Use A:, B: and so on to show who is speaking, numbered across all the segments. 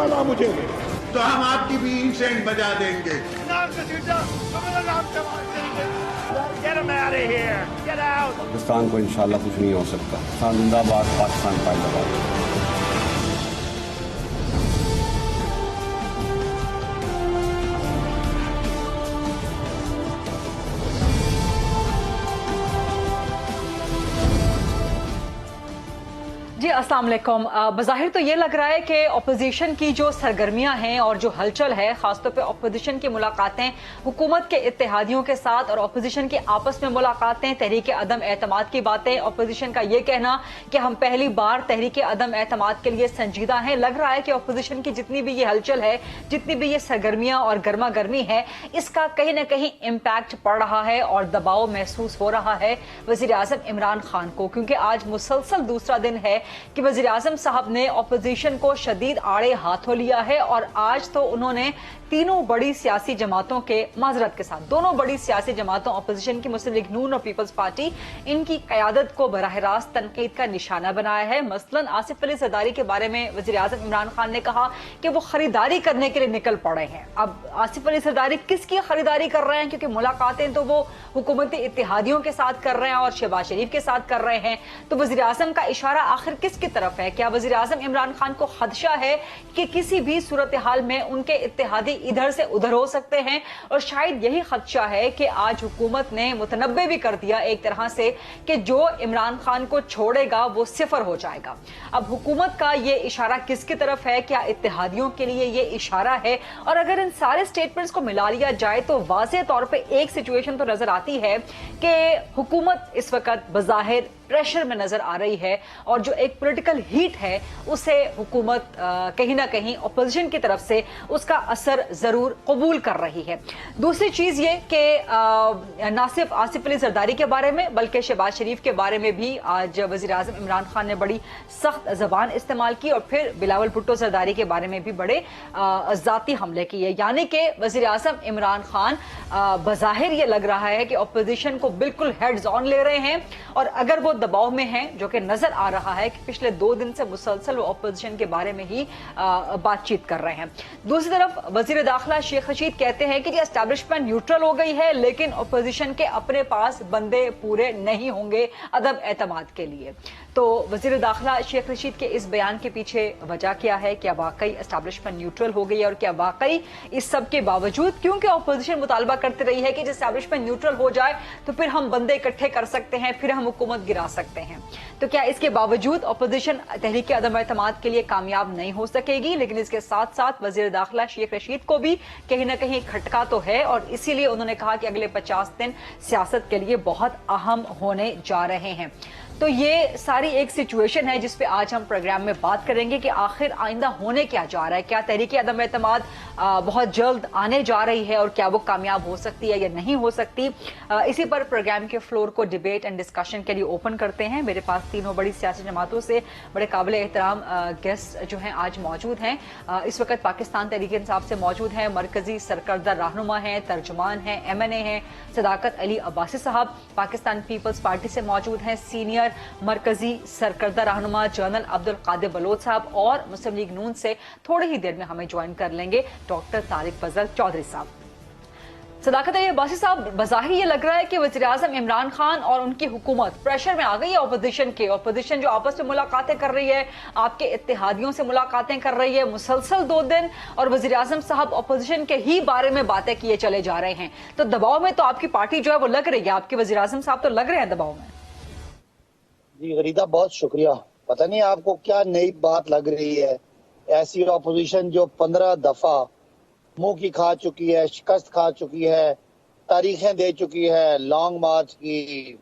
A: डाला मुझे,
B: तो हम आपकी भी इंसेंट बजा देंगे।
C: पाकिस्तान को इंशाल्लाह कुछ नहीं हो सकता। पाकिस्तान जिंदाबाद, पाकिस्तान जिंदाबाद।
D: जी अस्सलाम वालेकुम। बज़ाहिर तो ये लग रहा है कि अपोजिशन की जो सरगर्मियां हैं और जो हलचल है, खासतौर पे अपोजिशन की मुलाकातें हुकूमत के इत्तेहादियों के साथ और अपोजिशन की आपस में मुलाकातें, तहरीक अदम एतमाद की बातें, अपोजिशन का ये कहना कि हम पहली बार तहरीक अदम एतमाद के लिए संजीदा हैं। लग रहा है कि अपोजिशन की जितनी भी ये हलचल है, जितनी भी ये सरगर्मियां और गर्मा गर्मी है, इसका कहीं ना कहीं इम्पैक्ट पड़ रहा है और दबाव महसूस हो रहा है वजीर आजम इमरान खान को, क्योंकि आज मुसलसल दूसरा दिन है कि वजीर आजम साहब ने अपोजिशन को शदीद आड़े हाथों लिया है और आज तो उन्होंने तीनों बड़ी सियासी जमातों के, माजरत के साथ दोनों बड़ी सियासी जमातों अपोजिशन की, मुस्लिम लीग नून और पीपल्स पार्टी, इनकी क़यादत को बराह रास्त तनकीद का निशाना बनाया है। मसलन आसिफ अली ज़रदारी के बारे में वज़ीर आज़म इमरान खान ने कहा कि वो खरीदारी करने के लिए निकल पड़े हैं। अब आसिफ अली ज़रदारी किसकी खरीदारी कर रहे हैं, क्योंकि मुलाकातें तो वो हुकूमती इत्तेहादियों के साथ कर रहे हैं और शहबाज शरीफ के साथ कर रहे हैं, तो वज़ीर आज़म का इशारा आखिर किसकी तरफ है? क्या वज़ीर आज़म इमरान खान को खदशा है कि किसी भी सूरत हाल में उनके इत्तेहादी इधर से उधर हो सकते हैं? और शायद यही खदशा है कि आज हुकूमत ने मुतनब्बे भी कर दिया एक तरह से कि जो इमरान खान को छोड़ेगा वो सिफर हो जाएगा। अब हुकूमत का ये इशारा किसकी तरफ है? क्या इत्तेहादियों के लिए ये इशारा है? और अगर इन सारे स्टेटमेंट्स को मिला लिया जाए तो वाज़ेह तौर पे एक सिचुएशन तो नजर आती है कि हुकूमत इस वक्त बज़ाहिर प्रेशर में नजर आ रही है और जो एक पॉलिटिकल हीट है उसे हुकूमत कहीं ना कहीं अपोजिशन की तरफ से उसका असर जरूर कबूल कर रही है। दूसरी चीज ये कि ना सिर्फ आसिफ अली जरदारी के बारे में बल्कि शहबाज शरीफ के बारे में भी आज वजीर आजम इमरान खान ने बड़ी सख्त जबान इस्तेमाल की और फिर बिलावल भुट्टो जरदारी के बारे में भी बड़े जाती हमले किए। यानी कि वजीर आजम इमरान खान बज़ाहिर ये लग रहा है कि अपोजिशन को बिल्कुल हेड्स ऑन ले रहे हैं और अगर वो दबाव में हैं, जो कि नजर आ रहा है कि पिछले 2 दिन से मुसलसल वो अपोजिशन के बारे में ही बातचीत कर रहे हैं। दूसरी तरफ वजीर दाखिला शेख रशीद कहते हैं कि जी एस्टैब्लिशमेंट न्यूट्रल हो गई है, लेकिन अपोजिशन के अपने पास बंदे पूरे नहीं होंगे अदम एतमाद के लिए। तो वजीर दाखिला शेख रशीद के इस बयान के पीछे वजह क्या है? क्या वाकई एस्टैब्लिशमेंट न्यूट्रल हो गई है? और क्या वाकई इस सब के बावजूद, क्योंकि अपोजिशन मुतालबा करती रही है कि एस्टैब्लिशमेंट न्यूट्रल हो जाए तो फिर हम बंदे इकट्ठे कर सकते हैं, फिर हम हुकूमत गिरा सकते हैं, तो क्या इसके बावजूद अपोजिशन तहरीक अदम एतमाद के लिए कामयाब नहीं हो सकेगी? लेकिन इसके साथ साथ वजीर दाखिला शेख रशीद को भी कहीं ना कहीं खटका तो है और इसीलिए उन्होंने कहा कि अगले 50 दिन सियासत के लिए बहुत अहम होने जा रहे हैं। तो ये सारी एक सिचुएशन है जिस पे आज हम प्रोग्राम में बात करेंगे कि आखिर आइंदा होने क्या जा रहा है। क्या तहरीक अदम एतमाद बहुत जल्द आने जा रही है और क्या वो कामयाब हो सकती है या नहीं हो सकती? इसी पर प्रोग्राम के फ्लोर को डिबेट एंड डिस्कशन के लिए ओपन करते हैं। मेरे पास तीनों बड़ी सियासी जमातों से बड़े काबिल एहतराम गेस्ट जो हैं आज मौजूद हैं। इस वक्त पाकिस्तान तहरीक इंसाफ से मौजूद हैं मरकजी सरकर्दा रहनुमा हैं, तर्जुमान हैं, MNA हैं सदाकत अली अब्बासी साहब। पाकिस्तान पीपल्स पार्टी से मौजूद हैं सीनियर मरकजी सरकर्दा रहनुमा जनरल अब्दुल कादिर बलोच साहब और मुस्लिम लीग नून से थोड़ी ही देर में हमें ज्वाइन कर लेंगे डॉक्टर तारिक फजल चौधरी साहब। सदाकत अली अब्बासी साहब, बज़ाहिर ये लग रहा है कि वज़ीर आज़म इमरान खान और उनकी हुकूमत प्रेशर में आ गई है अपोजिशन के। अपोजिशन जो आपस में मुलाकातें कर रही है, आपके इत्तेहादियों से मुलाकातें कर रही है मुसलसल 2 दिन, और वज़ीर आज़म साहब अपोजिशन के ही बारे में बातें किए चले जा रहे हैं। तो दबाव में तो आपकी पार्टी जो है वो लग रही है, आपके वज़ीर आज़म साहब तो लग रहे हैं दबाव में।
E: जी गरीदा, बहुत शुक्रिया। पता नहीं आपको क्या नई बात लग रही है। ऐसी अपोजिशन जो 15 दफा मुंह की खा चुकी है, शिकस्त खा चुकी है, तारीखें दे चुकी है, लॉन्ग मार्च की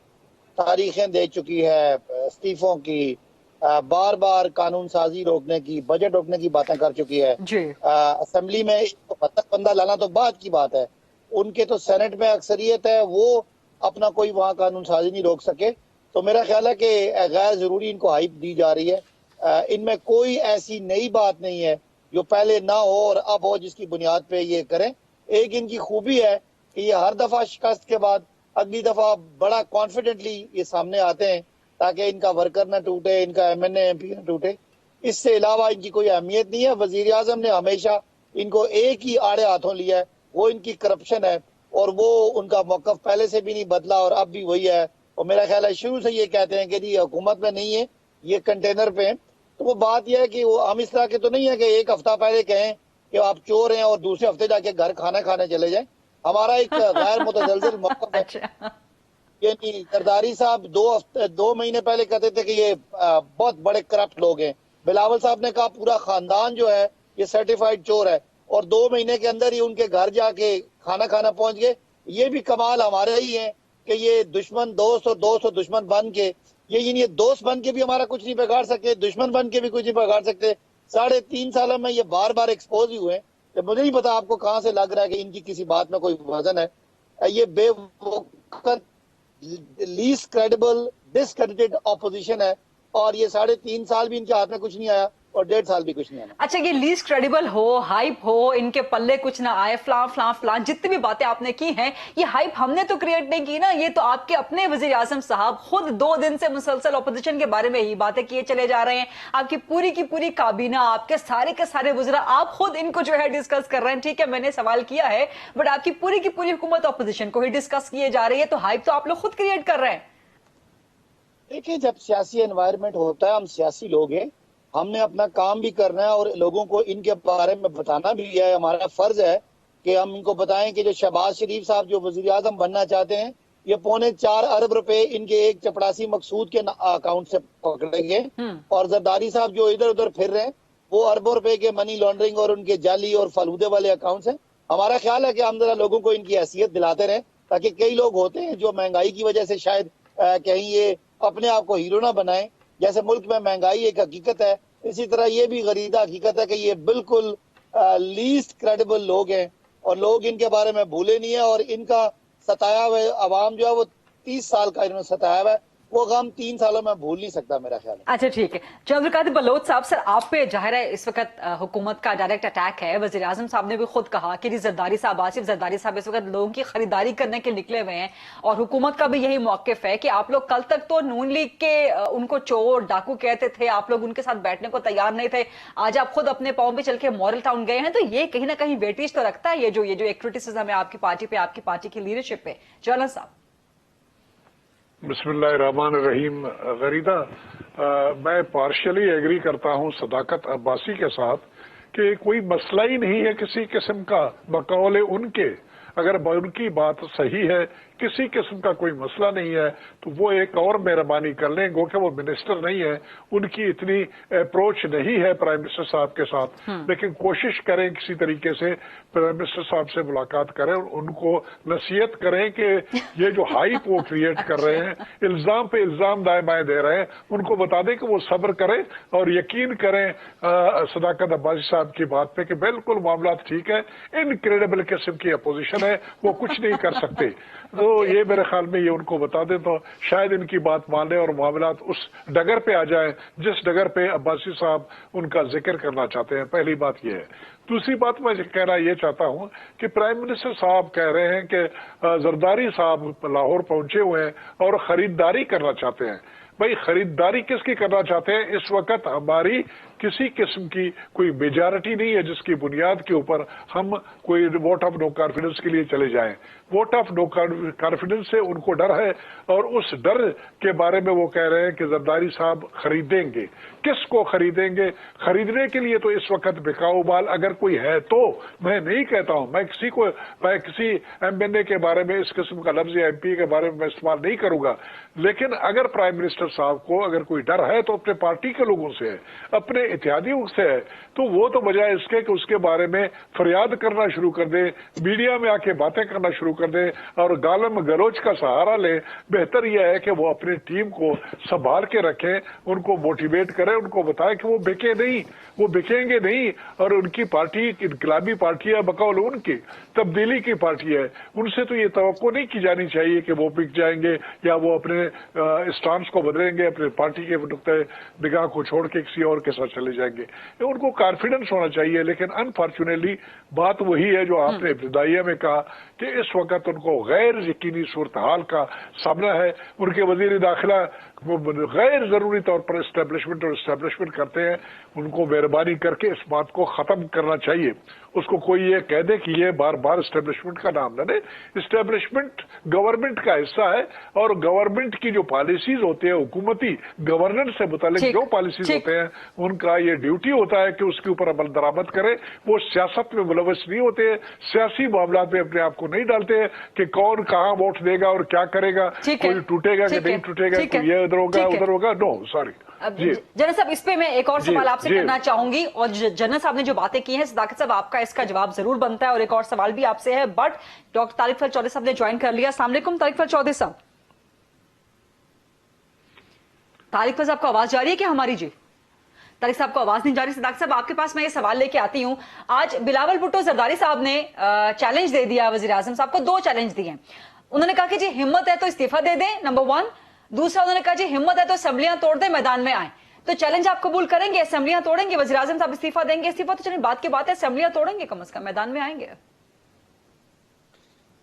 E: तारीखें दे चुकी है, इस्तीफों की, बार बार कानून साजी रोकने की, बजट रोकने की बातें कर चुकी है। असेंबली में 72 बंदा लाना तो बात की बात है, उनके तो सेनेट में अक्सरियत है, वो अपना कोई वहाँ कानून साजी नहीं रोक सके। तो मेरा ख्याल है कि गैर जरूरी इनको हाइप दी जा रही है। इनमें कोई ऐसी नई बात नहीं है जो पहले ना हो और अब हो जिसकी बुनियाद पे ये करें। एक इनकी खूबी है कि ये हर दफा शिकस्त के बाद अगली दफा बड़ा कॉन्फिडेंटली ये सामने आते हैं ताकि इनका वर्कर ना टूटे, इनका MNA MP ना टूटे। اس سے علاوہ ان کی کوئی اہمیت نہیں ہے. وزیر اعظم نے ہمیشہ ان کو ایک ہی آڑے ہاتھوں لیا ہے, وہ ان کی کرپشن ہے, اور وہ ان کا موقف پہلے سے بھی نہیں بدلا اور اب بھی وہی ہے. اور میرا خیال ہے شروع سے یہ کہتے ہیں کہ جی حکومت میں نہیں ہے, یہ کنٹینر پہ ہیں. تو وہ بات یہ ہے کہ وہ ہم اس طرح کے تو نہیں ہے کہ ایک ہفتہ پہلے کہیں کہ آپ چور ہیں اور دوسرے ہفتے جا کے گھر کھانا کھانے چلے جائیں. ہمارا ایک غیر متزلزل موقف ہے.
D: اچھا
E: یعنی زرداری صاحب 2 مہینے پہلے کہتے تھے کہ یہ بہت بڑے کرپٹ لوگ ہیں. بلاول صاحب نے کہا پورا خاندان جو ہے یہ سرٹیفائیڈ چور ہے, اور 2 مہینے کے اندر ہی ان کے گھر جا کے کھانا کھانا پہنچ گئے. یہ بھی کمال ہمارے ہی ہیں کہ یہ دشمن دوست اور دوست اور دشمن بن کے یہ دوست بن کے بھی ہمارا کچھ نہیں بگاڑ سکتے, دشمن بن کے بھی کچھ نہیں بگاڑ سکتے. 3.5 سالوں میں یہ بار بار ایکسپوز ہی ہوئے ہیں. مجھے نہیں پتا آپ کو کہاں سے لگ رہا ہے کہ ان کی کسی بات میں کوئی وزن ہے. یہ بے وقت لیسٹ کریڈیبل ڈسکریڈیٹڈ اپوزیشن ہے, اور یہ 3.5 سال بھی ان کے ہاتھ میں کچھ نہیں آیا اور 1.5 سال بھی کچھ نہیں آنا.
D: اچھا, یہ لیسٹ کریڈیبل ہو, ہائپ ہو, ان کے پلے کچھ نہ آئے, فلاں فلاں فلاں جتنی بھی باتیں آپ نے کی ہیں, یہ ہائپ ہم نے تو کریٹ نہیں کی نا. یہ تو آپ کے اپنے وزیر اعظم صاحب خود 2 دن سے مسلسل اپوزیشن کے بارے میں ہی باتیں کیے چلے جا رہے ہیں. آپ کی پوری کابینہ, آپ کے سارے وزراء, آپ خود ان کو جو ہے ڈسکس کر رہے ہیں. ٹھیک ہے, میں نے سوال کیا ہے, بٹ آپ کی پوری حکومت اپوزیشن کو ہی ڈسکس کیے جا رہی ہے, تو ہائپ تو آپ لوگ خود کریٹ کر رہے ہیں.
E: دیکھیں, جب سیاسی انوائرمنٹ ہوتا ہے, ہم سیاسی لوگ ہیں, ہم نے اپنا کام بھی کرنا ہے اور لوگوں کو ان کے بارے میں بتانا بھی ہے. ہمارا فرض ہے کہ ہم ان کو بتائیں کہ جو شہباز شریف صاحب جو وزیر اعظم بننا چاہتے ہیں, یہ 4.25 ارب روپے ان کے ایک چپڑاسی مقصود کے اکاؤنٹ سے پکڑیں گے, اور زرداری صاحب جو ادھر ادھر پھر رہے ہیں وہ اربوں روپے کے منی لانڈرنگ اور ان کے جعلی اور فلودے والے اکاؤنٹس ہیں. ہمارا خیال ہے کہ ہم ذرا لوگوں کو ان کی حیثیت دلاتے رہیں, تاکہ کئی لوگ ہوتے ہیں جو مہنگائی کی وجہ سے شاید کہیں یہ اپنے آپ کو ہیرو نہ بنائیں. جیسے ملک میں مہنگائی ایک حقیقت ہے, اسی طرح یہ بھی غریدہ حقیقت ہے کہ یہ بالکل لیسٹ کریڈیبل لوگ ہیں, اور لوگ ان کے بارے میں بھولے نہیں ہیں. اور ان کا ستایا ہوا عوام جو ہے وہ 30 سال کا انہوں نے ستایا ہوا ہے, وہ غم 3 سالوں میں بھول نہیں سکتا میرا خیال ہے.
D: اچھا ٹھیک ہے, چندرکانت بلوچ صاحب, سر آپ پہ ظاہر ہے اس وقت حکومت کا ڈائریکٹ اٹیک ہے. وزیر اعظم صاحب نے بھی خود کہا کہ زرداری صاحب, آصف زرداری صاحب اس وقت لوگوں کی خریداری کرنے کے نکلے ہوئے ہیں, اور حکومت کا بھی یہی موقف ہے کہ آپ لوگ کل تک تو نون لیگ کے ان کو چور ڈاکو کہتے تھے, آپ لوگ ان کے ساتھ بیٹھنے کو تیار نہیں تھے. آج آپ خود اپنے پاؤں پہ چل کے مورل ٹاؤن گئے ہیں, تو یہ کہیں نہ کہیں ویٹیج تو رکھتا ہے یہ جو ایک کرٹیسزم ہے آپ کی پارٹی پہ, آپ کی پارٹی کی لیڈرشپ پہ. جوالن صاحب.
A: بسم اللہ الرحمن الرحیم. غریدہ, میں پارشلی ایگری کرتا ہوں صداقت عباسی کے ساتھ کہ کوئی مسئلہ ہی نہیں ہے کسی قسم کا بقول ان کے. اگر ان کی بات صحیح ہے, کسی قسم کا کوئی مسئلہ نہیں ہے, تو وہ ایک اور مہربانی کر لیں. گو کہ وہ منسٹر نہیں ہے, ان کی اتنی اپروچ نہیں ہے پرائم منسٹر صاحب کے ساتھ, لیکن کوشش کریں کسی طریقے سے پرائم منسٹر صاحب سے ملاقات کریں اور ان کو نصیحت کریں کہ یہ جو ہائپ وہ کریٹ کر رہے ہیں, الزام پہ الزام دائیں بائیں دے رہے ہیں, ان کو بتا دیں کہ وہ صبر کریں اور یقین کریں صداقت عباسی صاحب کی بات پہ کہ بالکل معاملات ٹھیک ہے. انکریڈیبل قسم کی اپوزیشن ہے, وہ کچھ نہیں کر سکتے. تو یہ میرے خیال میں یہ ان کو بتا دیں تو شاید ان کی بات مانیں اور معاملات اس ڈگر پہ آ جائیں جس ڈگر پہ عباسی صاحب ان کا ذکر کرنا چاہتے ہیں. پہلی بات یہ ہے. دوسری بات میں کہنا یہ چاہتا ہوں کہ پرائم منسٹر صاحب کہہ رہے ہیں کہ زرداری صاحب لاہور پہنچے ہوئے ہیں اور خریداری کرنا چاہتے ہیں. بھائی خریداری کس کی کرنا چاہتے ہیں؟ اس وقت ہماری کسی قسم کی کوئی میجارٹی نہیں ہے جس کی بنیاد کے اوپر ہم کوئی ووٹ آف نو کانفیڈنس کے لیے چلے جائیں. ووٹ آف نو کانفیڈنس سے ان کو ڈر ہے, اور اس ڈر کے بارے میں وہ کہہ رہے ہیں کہ زرداری صاحب خریدیں گے. کس کو خریدیں گے؟ خریدنے کے لیے تو اس وقت بکاؤ مال اگر کوئی ہے تو, میں نہیں کہتا ہوں, میں کسی ایم این اے کے بارے میں اس قسم کا لفظ یا ایم پی کے بارے میں استعمال نہیں کروں گا, لیکن اگر پرائم منسٹر صاحب کو اگر کوئی ڈر ہے تو اپنے پارٹی کے لوگوں سے ہے, اپنے اتحادیوں سے ہے, تو وہ تو بجائے اس کے کہ اس کے بارے میں فریاد کرنا شروع کر دیں, میڈیا میں آ کے باتیں کرنا شروع کر دیں اور گالم گلوچ کا سہارا لیں, بہتر یہ ہے کہ وہ اپنی ٹیم کو سنبھال کے رکھیں, ان کو موٹیویٹ کریں, ان کو بتائیں کہ وہ بکے نہیں, وہ بکیں گے نہیں, اور ان کی پارٹی انقلابی پارٹی ہے, بقول ان کی تبدیلی کی پارٹی ہے. ان سے تو یہ توقع نہیں کی جانی چاہیے کہ وہ بک جائیں گے یا وہ اپنے اسٹانس کو بدلیں گے, اپنے پارٹی کے نقطۂ نگاہ کو چھوڑ کے کسی اور کے ساتھ چلے جائیں گے. ان کو کانفیڈنس ہونا چاہیے. لیکن انفارچونیٹلی بات وہی ہے جو آپ نے ابتدائیہ میں کہا کہ اس وقت ان کو غیر یقینی صورتحال کا سامنا ہے. ان کے وزیر داخلہ वो गैर जरूरी तौर पर एस्टेब्लिशमेंट करते हैं, उनको मेहरबानी करके इस बात को खत्म करना चाहिए। उसको कोई ये कह दे कि ये बार बार एस्टेब्लिशमेंट का नाम न ले। एस्टेब्लिशमेंट गवर्नमेंट का हिस्सा है, और गवर्नमेंट की जो पॉलिसीज होते हैं, हुकूमती गवर्नेंस से मुतालिक जो पॉलिसीज होते हैं, उनका ये ड्यूटी होता है कि उसके ऊपर अमल दरामद करे। वो सियासत में मुलव्वस नहीं होते हैं, सियासी मामला में अपने आप को नहीं डालते हैं कि कौन कहाँ वोट देगा और क्या करेगा, कोई टूटेगा कि नहीं टूटेगा, कोई ये इधर होगा उधर होगा। नो सॉरी जी
D: जनरल साहब, इस पे मैं एक और सवाल आपसे करना चाहूंगी, और जनरल साहब ने जो बातें की हैं, सदाकत साहब आपका इसका जवाब जरूर बनता है, और एक और सवाल भी आपसे है, बट डॉक्टर तारिक फजल चौधरी साहब ने ज्वाइन कर लिया। अस्सलाम वालेकुम तारिक फजल चौधरी साहब। तारिक फजल आपको आवाज जा रही है क्या हमारी? जी तारिक साहब को आवाज नहीं जा रही। सदाकत साहब आपके पास मैं ये सवाल लेके आती हूँ। आज बिलावल भुट्टो जरदारी साहब ने चैलेंज दे दिया वजीर आजम साहब को, 2 चैलेंज दिए। उन्होंने कहा कि जी हिम्मत है तो इस्तीफा दे दें, नंबर 1। दूसरा उन्होंने कहा जी हिम्मत है तो असेंबलियां तोड़ दें, मैदान में आए। तो चैलेंज आप कबूल करेंगे, असेंबलियां तोड़ेंगे? वजीर आजम साहब इस्तीफा देंगे? इस्तीफा तो चलिए बात की बात है, असेंबलियां तोड़ेंगे, कम से कम मैदान में आएंगे?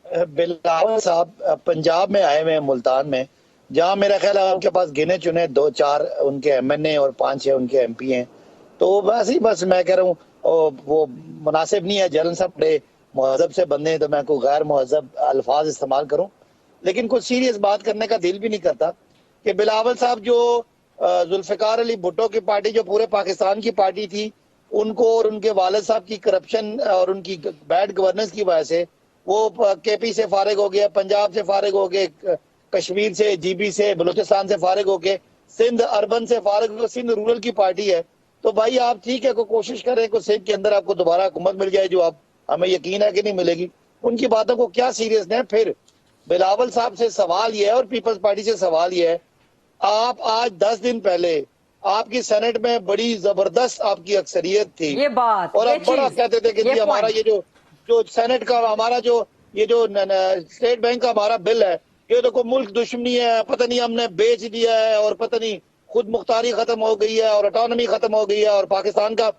E: बिलावल साहब पंजाब में आए हुए हैं, मुल्तान में, जहां मेरा ख्याल है उनके पास गिने चुने 2-4 उनके MNA और 5-6 उनके MP हैं। तो बस मैं कह रहा हूँ वो मुनासिब नहीं है। जनरल साहब बड़े मुहज़्ज़ब से बंदे हैं, तो मैं कोई गैर मुहज़्ज़ब अल्फाज इस्तेमाल करूं, लेकिन कुछ सीरियस बात करने का दिल भी नहीं करता कि बिलावल साहब जो जुल्फ़िकार अली भुट्टो की पार्टी, जो पूरे पाकिस्तान की पार्टी थी, उनको और उनके वालिद साहब की करप्शन और उनकी बैड गवर्नेंस की वजह से वो KP से फारिग हो गया, पंजाब से फारिग हो गए, कश्मीर से, GB से, बलूचिस्तान से फारिग हो गए, सिंध अर्बन से फारिग हो गए, सिंध रूरल की पार्टी है। तो भाई आप ठीक है, कोई कोशिश करें को सिंध के अंदर आपको दोबारा हुकूमत मिल जाए, जो आप हमें यकीन है कि नहीं मिलेगी। उनकी बातों को क्या सीरियस है। फिर बिलावल साहब से सवाल यह है, और पीपल्स पार्टी से सवाल यह है, आप आज 10 दिन पहले आपकी सेनेट में बड़ी जबरदस्त आपकी अक्सरियत थी,
D: ये बात,
E: और आप बड़ा कहते थे कि जी हमारा ये जो सेनेट का हमारा जो ये जो स्टेट बैंक का हमारा बिल है, ये तो कोई मुल्क दुश्मनी है, पता नहीं हमने बेच दिया है, और पता नहीं खुद मुख्तारी खत्म हो गई है, और ऑटोनॉमी खत्म हो गई है, और पाकिस्तान का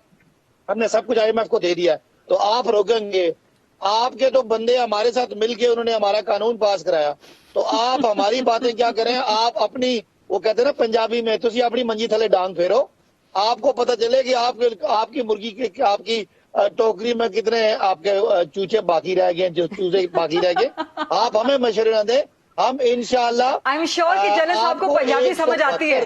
E: हमने सब कुछ IMF को दे दिया है। तो आप रोकेंगे? आपके तो बंदे हमारे साथ मिलके उन्होंने हमारा कानून पास कराया, तो आप हमारी बातें क्या करें? आप अपनी, वो कहते हैं ना पंजाबी में, तुसी अपनी मंजी थले डांग फेरो, आपको पता चले कि आपकी मुर्गी के आपकी टोकरी में कितने आपके चूचे बाकी रह गए, जो चूजे बाकी रह गए। आप हमें मशवरे न दें, हम इंशाल्लाह,
D: आई एम श्योर कि जनरल साहब को पंजाबी समझ आती है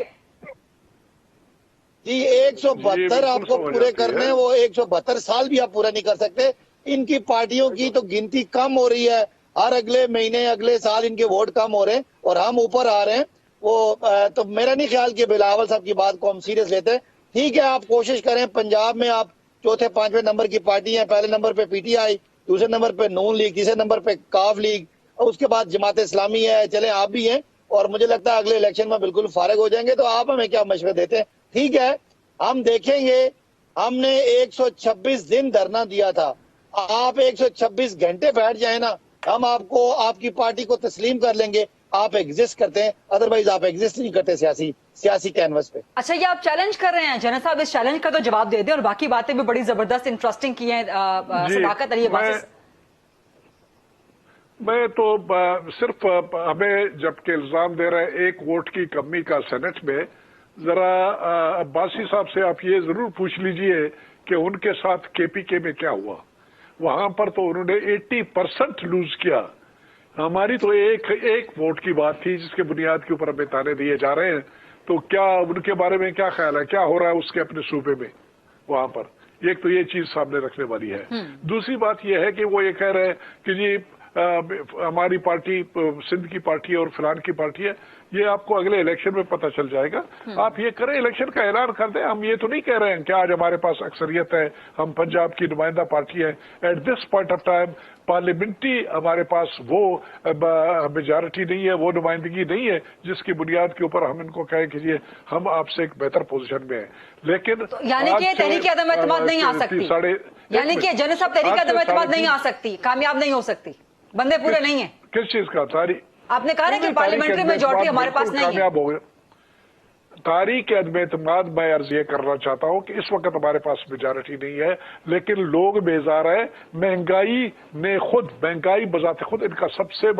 E: जी। 172 आपको पूरे करने हैं, वो 172 साल भी आप पूरा नहीं कर सकते। इनकी पार्टियों की तो गिनती कम हो रही है, हर अगले महीने अगले साल इनके वोट कम हो रहे हैं, और हम ऊपर आ रहे हैं। वो तो मेरा नहीं ख्याल कि बिलावल साहब की बात को हम सीरियस लेते हैं। ठीक है, आप कोशिश करें, पंजाब में आप 4थे-5वें नंबर की पार्टी है, पहले नंबर पे PTI, दूसरे नंबर पे नून लीग, तीसरे नंबर पे काफ लीग, और उसके बाद जमात इस्लामी है। चले आप भी हैं, और मुझे लगता है अगले इलेक्शन में बिल्कुल फारिग हो जाएंगे। तो आप हमें क्या मशवरे देते हैं? ठीक है, हम देखेंगे। हमने 126 दिन धरना दिया था, आप 126 घंटे बैठ जाए ना, हम आपको आपकी पार्टी को तस्लीम कर लेंगे। आप एग्जिस्ट करते हैं, अदरवाइज आप एग्जिस्ट नहीं करते सियासी कैनवस पे।
D: अच्छा, ये आप चैलेंज कर रहे हैं जनरल साहब, इस चैलेंज का तो जवाब दे दें, और बाकी बातें भी बड़ी जबरदस्त इंटरेस्टिंग की हैं सदाकत अली अब्बासी।
A: मैं तो सिर्फ हमें जबकि इल्जाम दे रहे हैं 1 वोट की कमी का सेनेट में, जरा अब्बासी साहब से आप ये जरूर पूछ लीजिए कि उनके साथ KPK में क्या हुआ। वहां पर तो उन्होंने 80% लूज किया। हमारी तो एक वोट की बात थी, जिसके बुनियाद के ऊपर हमें ताने दिए जा रहे हैं। तो क्या उनके बारे में क्या ख्याल है, क्या हो रहा है उसके अपने सूबे में वहां पर? एक तो ये चीज सामने रखने वाली है। दूसरी बात यह है कि वो ये कह रहे हैं कि जी हमारी पार्टी सिंध की पार्टी है और फलान की पार्टी है। ये आपको अगले इलेक्शन में पता चल जाएगा। आप ये करें, इलेक्शन का ऐलान कर दें। हम ये तो नहीं कह रहे हैं कि आज हमारे पास अक्सरियत है, हम पंजाब की नुमाइंदा पार्टी है। At this point of time parliamentary हमारे पास वो मेजॉरिटी नहीं है, वो नुमाइंदगी नहीं है जिसकी बुनियाद के ऊपर हम इनको कहें कि ये हम आपसे एक बेहतर पोजीशन में है। लेकिन
D: तो यानी कि तहरीक अदम एतमाद नहीं आ सकती, यानी कि जनरल साहब तहरीक अदम एतमाद नहीं आ सकती, कामयाब नहीं हो सकती, बंदे पूरे नहीं है।
A: किस चीज का?
D: आपने कहा ना कि पार्लियामेंट्री मेजॉरिटी हमारे पास नहीं है।
A: कामयाब हो गए। तारीख अदम एतमाद मैं अर्ज ये करना चाहता हूं कि इस वक्त हमारे पास मेजॉरिटी नहीं है, लेकिन लोग बेजार है। महंगाई बजाते खुद इनका सबसे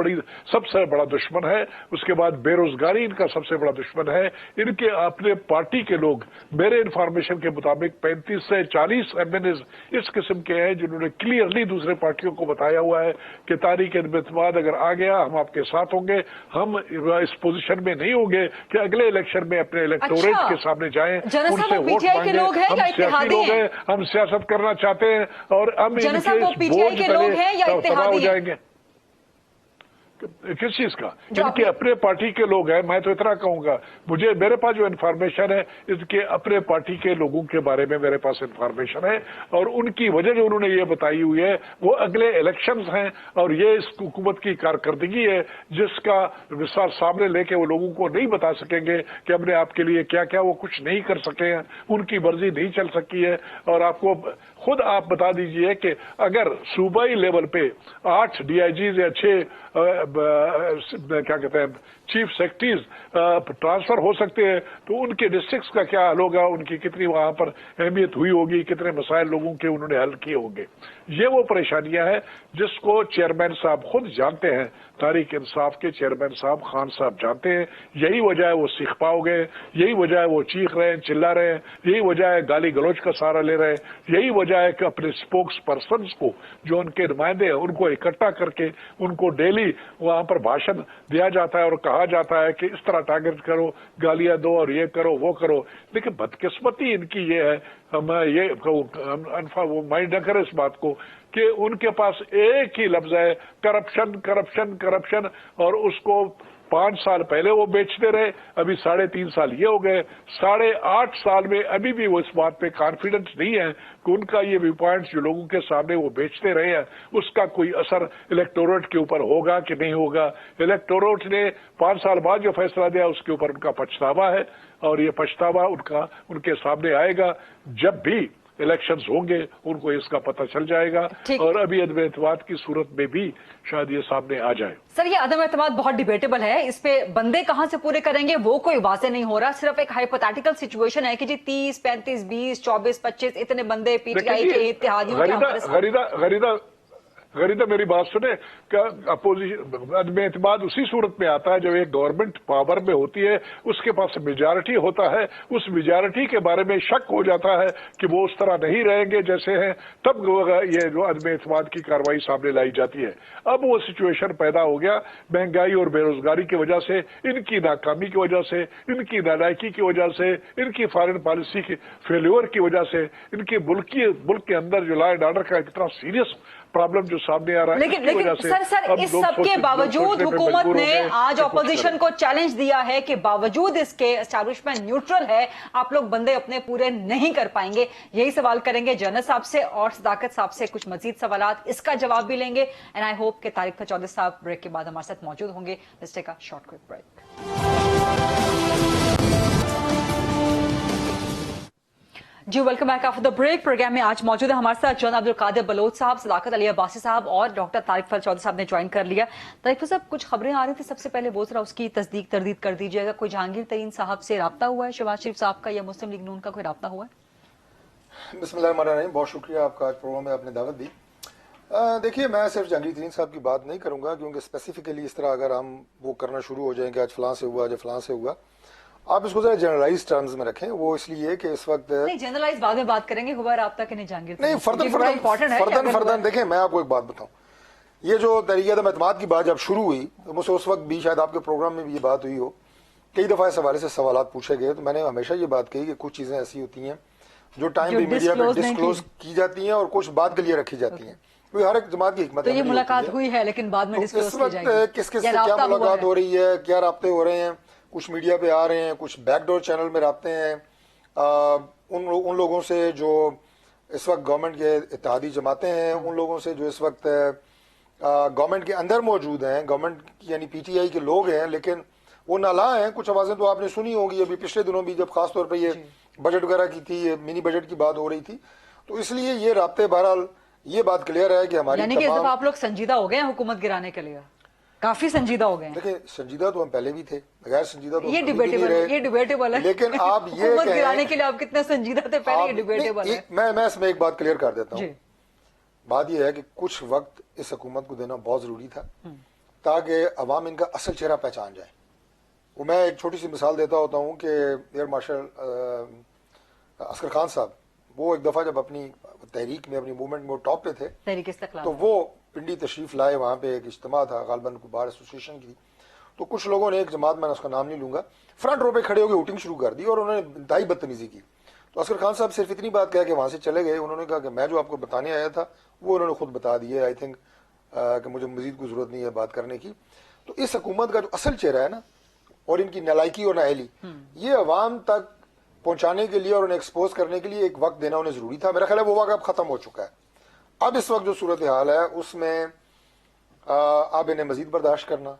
A: बड़ा दुश्मन है। उसके बाद बेरोजगारी इनका सबसे बड़ा दुश्मन है। इनके अपने पार्टी के लोग मेरे इंफॉर्मेशन के मुताबिक 35 से 40 MNAs इस किस्म के हैं जिन्होंने क्लियरली दूसरे पार्टियों को बताया हुआ है कि तारीख अदम एतमाद अगर आ गया हम आपके साथ होंगे, हम इस पोजीशन में नहीं होंगे कि अगले इलेक्शन में अपने इलेक्टोरेट के सामने जाएं, उनसे वोट मांगे। हम सियासी लोग हैं, हम सियासत करना चाहते हैं और हम इनके बोझ तले तबाह हो जाएंगे। किस चीज का? इनके अपने पार्टी के लोग हैं। मैं तो इतना कहूंगा, मेरे पास जो इन्फॉर्मेशन है इसके अपने पार्टी के लोगों के बारे में मेरे पास इन्फॉर्मेशन है और उनकी वजह जो उन्होंने ये बताई हुई है वो अगले इलेक्शंस हैं और ये इस हुकूमत की कारकर्दगी है जिसका विस्तार सामने लेके वो लोगों को नहीं बता सकेंगे कि हमने आपके लिए क्या क्या, वो कुछ नहीं कर सके हैं, उनकी मर्जी नहीं चल सकी है। और आपको खुद आप बता दीजिए कि अगर सूबाई लेवल पे 8 DIGs या 6 क्या कहते हैं चीफ सेक्रेटरीज ट्रांसफर हो सकते हैं तो उनके डिस्ट्रिक्ट्स का क्या हाल होगा, उनकी कितनी वहां पर अहमियत हुई होगी, कितने मसाइल लोगों के उन्होंने हल किए होंगे। ये वो परेशानियां हैं जिसको चेयरमैन साहब खुद जानते हैं, तारीख इंसाफ के चेयरमैन साहब खान साहब जानते हैं। यही वजह है वो सीख पाओगे, यही वजह है वो चीख रहे हैं, चिल्ला रहे हैं, यही वजह है गाली गलौज का सहारा ले रहे हैं, यही वजह है कि अपने स्पोक्स पर्सन को जो उनके नुमाइंदे हैं उनको इकट्ठा करके उनको डेली वहां पर भाषण दिया जाता है और कहा जाता है कि इस तरह टारगेट करो, गालियां दो और ये करो वो करो। लेकिन बदकिस्मती इनकी ये है, वो माइंड न करे इस बात को कि उनके पास एक ही लफ्ज है करप्शन करप्शन करप्शन, और उसको 5 साल पहले वो बेचते रहे, अभी 3.5 साल ये हो गए, 8.5 साल में अभी भी वो इस बात पे कॉन्फिडेंस नहीं है कि उनका ये व्यू पॉइंट्स जो लोगों के सामने वो बेचते रहे हैं उसका कोई असर इलेक्टोरेट के ऊपर होगा कि नहीं होगा। इलेक्टोरेट ने 5 साल बाद जो फैसला दिया उसके ऊपर उनका पछतावा है और ये पछतावा उनके सामने आएगा जब भी इलेक्शंस होंगे, उनको इसका पता चल जाएगा और अभी अदम एतमाद की सूरत में भी शायद ये सामने आ जाए।
D: सर, ये अदम एतमाद बहुत डिबेटेबल है, इस पे बंदे कहां से पूरे करेंगे वो कोई वाज़ेह नहीं हो रहा। सिर्फ एक हाइपोथेटिकल सिचुएशन है कि जी 30, 35, 20, 24, 25 इतने बंदे PTI के इत्तेहादियों के
A: गरीदा मेरी बात सुने, क्या अपोजिशन अदम एतमाद उसी सूरत में आता है जब एक गवर्नमेंट पावर में होती है, उसके पास मेजॉरिटी होता है, उस मेजॉरिटी के बारे में शक हो जाता है कि वो उस तरह नहीं रहेंगे जैसे हैं, तब ये जो अदम एतमाद की कार्रवाई सामने लाई जाती है। अब वो सिचुएशन पैदा हो गया महंगाई और बेरोजगारी की वजह से, इनकी नाकामी की वजह से, इनकी नालायकी की वजह से, इनकी फॉरेन पॉलिसी की फेल्योर की वजह से, इनके मुल्क के अंदर जो लॉ एंड ऑर्डर का इतना सीरियस प्रॉब्लम जो सामने आ रहा है।
D: लेकिन सर इस सब के बावजूद हुकूमत ने आज ऑपोजिशन को चैलेंज दिया है कि बावजूद इसके एस्टैब्लिशमेंट न्यूट्रल है, आप लोग बंदे अपने पूरे नहीं कर पाएंगे। यही सवाल करेंगे जनरल साहब से और सदाकत साहब से, कुछ मजीद सवालात इसका जवाब भी लेंगे। एंड आई होप कि तारिक चौधरी साहब ब्रेक के बाद हमारे साथ मौजूद होंगे। Let's take a short quick break. जी welcome back after the break. Programme में आज मौजूद है हमारे साथ जन अब्दुल कादिर बलोच साहब, सदाकत अली अब्बासी साहब और डॉक्टर तारिक चौधरी साहब ने ज्वाइन कर लिया। तारिक साहब, कुछ खबरें आ रही थी, सबसे पहले वो जरा उसकी तस्दीक तरदीद कर दीजिएगा। कोई जहांगीर तरीन साहब से रब्ता हुआ है, शहबाज शरीफ साहब का या मुस्लिम लीग नून का कोई रब्ता हुआ है?
F: बिस्मिल्लाहिर्रहमानिर्रहीम, बहुत शुक्रिया आपका आज प्रोग्राम में आपने दावत दी। देखिए, मैं सिर्फ जहांगीर तरीन साहब की बात नहीं करूंगा क्योंकि स्पेसिफिकली इस तरह अगर हम वो करना शुरू हो जाएंगे आज फलां से हुआ, आज फलां से हुआ, आप इसको जरा जनरलाइज टर्म्स में रखें। वो इसलिए कि इस वक्त नहीं,
D: जनरलाइज बाद में बात करेंगे, हुआ रब्ता के नहीं जहांगीर
F: नहीं, फर्दन देखें। मैं आपको एक बात बताऊं, ये जो तहरीक अदम एतमाद की बात जब शुरू हुई तो मुझसे उस वक्त भी शायद आपके प्रोग्राम में भी ये बात हुई हो, कई दफा इस हवाले से सवाल पूछे गए, तो मैंने हमेशा ये बात कही कि कुछ चीजें ऐसी होती हैं जो टाइम भी मीडिया में डिस्क्लोज की जाती हैं और कुछ बात के लिए रखी जाती हैं। क्योंकि हर एक जमात की हिकमत।
D: तो ये मुलाकात हुई है लेकिन बाद में
F: इस वक्त किस किस से क्या मुलाकात हो रही है, क्या राब्ते हो रहे हैं, कुछ मीडिया पे आ रहे हैं, कुछ बैकडोर चैनल में राब्ते हैं उन लोगों से जो इस वक्त गवर्नमेंट के इत्तेहादी जमातें हैं, उन लोगों से जो इस वक्त गवर्नमेंट के अंदर मौजूद हैं, गवर्नमेंट यानी PTI के लोग हैं लेकिन वो नाला हैं। कुछ आवाजें तो आपने सुनी होंगी अभी पिछले दिनों भी, जब खासतौर पर ये बजट वगैरह की थी, मिनी बजट की बात हो रही थी, तो इसलिए ये राब्ते बहरहाल ये बात क्लियर है कि हमारी
D: यानी कि आप लोग संजीदा हो गए हैं हुकूमत गिराने के लिए। काफी संजीदा हो गए हैं।
F: देखिए संजीदा तो हम पहले भी थे, गैर संजीदा तो
D: ये डिबेटेबल है,
F: लेकिन आप ये
D: हुकूमत गिराने के लिए आप कितने संजीदा थे पहले, ये डिबेटेबल है।
F: मैं इसमें एक बात क्लियर कर देता हूँ। बात यह है कि कुछ वक्त इस हुकूमत को देना बहुत जरूरी था ताकि अवाम इनका असल चेहरा पहचान जाए। वो मैं एक छोटी सी मिसाल देता होता हूँ कि एयर मार्शल असगर खान साहब, वो एक दफा जब अपनी तहरीक में, अपनी मूवमेंट में वो टॉप पे थे,
D: तहरीक इस्तिक़लाल,
F: तो वो पिंडी तशरीफ लाए, वहां पे एक इज्तिमा था गालबन बार एसोसिएशन की। तो कुछ लोगों ने, एक जमात, मैं उसका नाम नहीं लूंगा, फ्रंट रो पे खड़े होकर हुटिंग शुरू कर दी और उन्होंने इंतहाई बदतमीजी की। तो असगर खान साहब सिर्फ इतनी बात कह के वहां से चले गए। उन्होंने कहा कि मैं जो आपको बताने आया था वो उन्होंने खुद बता दिया, आई थिंक कि मुझे मजीद कोई जरूरत नहीं है बात करने की। तो इस हुकूमत का जो असल चेहरा है ना, और इनकी नालायकी और नाअहली, ये अवाम तक पहुंचाने के लिए और उन्हें एक्सपोज करने के लिए एक वक्त देना उन्हें जरूरी था। मेरा ख्याल है वो वक्त अब खत्म हो चुका है। अब इस वक्त जो सूरत हाल है उसमें अब इन्हें मजीद बर्दाश्त करना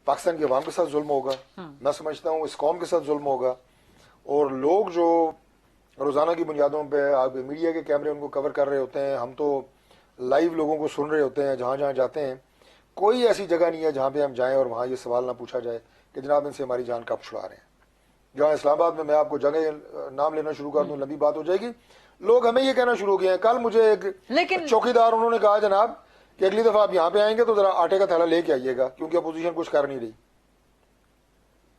F: पाकिस्तान की अवाम के साथ जुल्म होगा। मैं समझता हूँ इस कौम के साथ जुल्म होगा। और लोग जो रोजाना की बुनियादों पे आप मीडिया के कैमरे उनको कवर कर रहे होते हैं, हम तो लाइव लोगों को सुन रहे होते हैं जहां जहां जाते हैं। कोई ऐसी जगह नहीं है जहां पे हम जाएं और वहां ये सवाल ना पूछा जाए कि जनाब इनसे हमारी जान कब छुड़ा रहे हैं। जहां इस्लामाबाद में मैं आपको जगह नाम लेना शुरू कर दूं, लंबी बात हो जाएगी। लोग हमें ये कहना शुरू हो गए हैं। कल मुझे एक चौकीदार उन्होंने कहा जनाब कि अगली दफा आप यहाँ पे आएंगे तो जरा आटे का थैला लेके आइएगा, क्योंकि अपोजिशन कुछ कर नहीं रही।